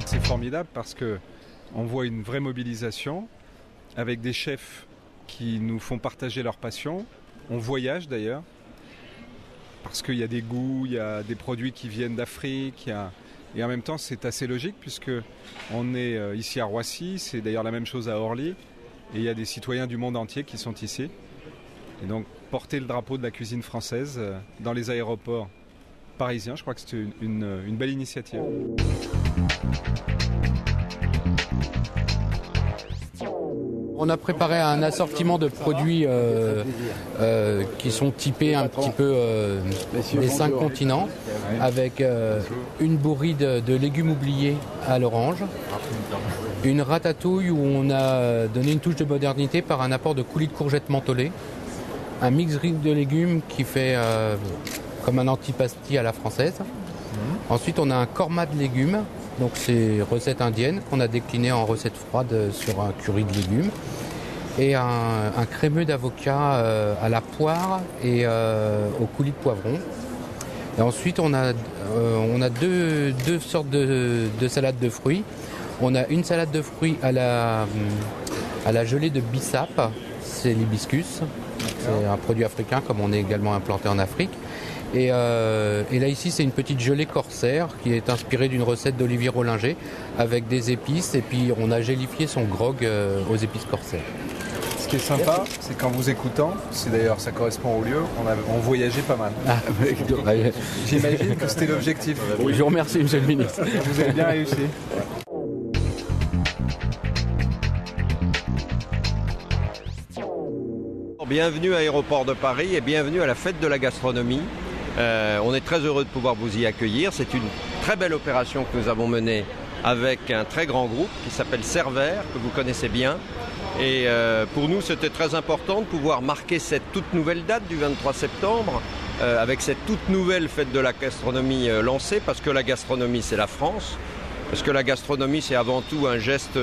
C'est formidable parce qu'on voit une vraie mobilisation avec des chefs qui nous font partager leur passion. On voyage d'ailleurs parce qu'il y a des goûts, il y a des produits qui viennent d'Afrique. Et en même temps, c'est assez logique puisque on est ici à Roissy, c'est d'ailleurs la même chose à Orly. Et il y a des citoyens du monde entier qui sont ici. Et donc, porter le drapeau de la cuisine française dans les aéroports parisiens, je crois que c'est une belle initiative. On a préparé un assortiment de produits qui sont typés un petit peu des 5 continents, avec une bourrie de légumes oubliés à l'orange, une ratatouille où on a donné une touche de modernité par un apport de coulis de courgettes mentholées, un mix riche de légumes qui fait comme un antipasti à la française. Ensuite, on a un korma de légumes. Donc c'est recette indienne qu'on a décliné en recette froide sur un curry de légumes. Et un crémeux d'avocat à la poire et au coulis de poivron. Et ensuite on a deux sortes de salades de fruits. On a une salade de fruits à la gelée de bissap, c'est l'hibiscus. C'est un produit africain comme on est également implanté en Afrique. Et là ici c'est une petite gelée corsaire qui est inspirée d'une recette d'Olivier Rollinger avec des épices et puis on a gélifié son grog aux épices corsaires. Ce qui est sympa, c'est qu'en vous écoutant, c'est d'ailleurs ça correspond au lieu, on voyageait pas mal. Ah, j'imagine que c'était l'objectif. Oui, je vous remercie monsieur le ministre. Vous avez bien réussi. Bienvenue à Aéroport de Paris et bienvenue à la fête de la gastronomie. On est très heureux de pouvoir vous y accueillir. C'est une très belle opération que nous avons menée avec un très grand groupe qui s'appelle Cervère, que vous connaissez bien. Et pour nous, c'était très important de pouvoir marquer cette toute nouvelle date du 23 septembre avec cette toute nouvelle fête de la gastronomie lancée, parce que la gastronomie, c'est la France. Parce que la gastronomie, c'est avant tout un geste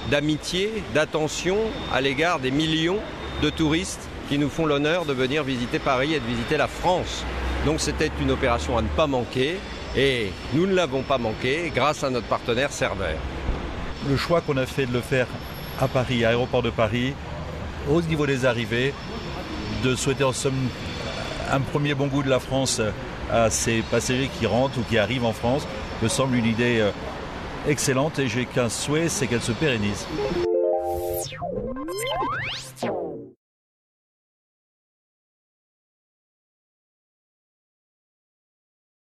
d'amitié, d'attention à l'égard des millions de touristes qui nous font l'honneur de venir visiter Paris et de visiter la France. Donc c'était une opération à ne pas manquer et nous ne l'avons pas manqué grâce à notre partenaire Cervère. Le choix qu'on a fait de le faire à Paris, à Aéroport de Paris, au niveau des arrivées, de souhaiter en somme un premier bon goût de la France à ces passagers qui rentrent ou qui arrivent en France, me semble une idée excellente et j'ai qu'un souhait, c'est qu'elle se pérennise.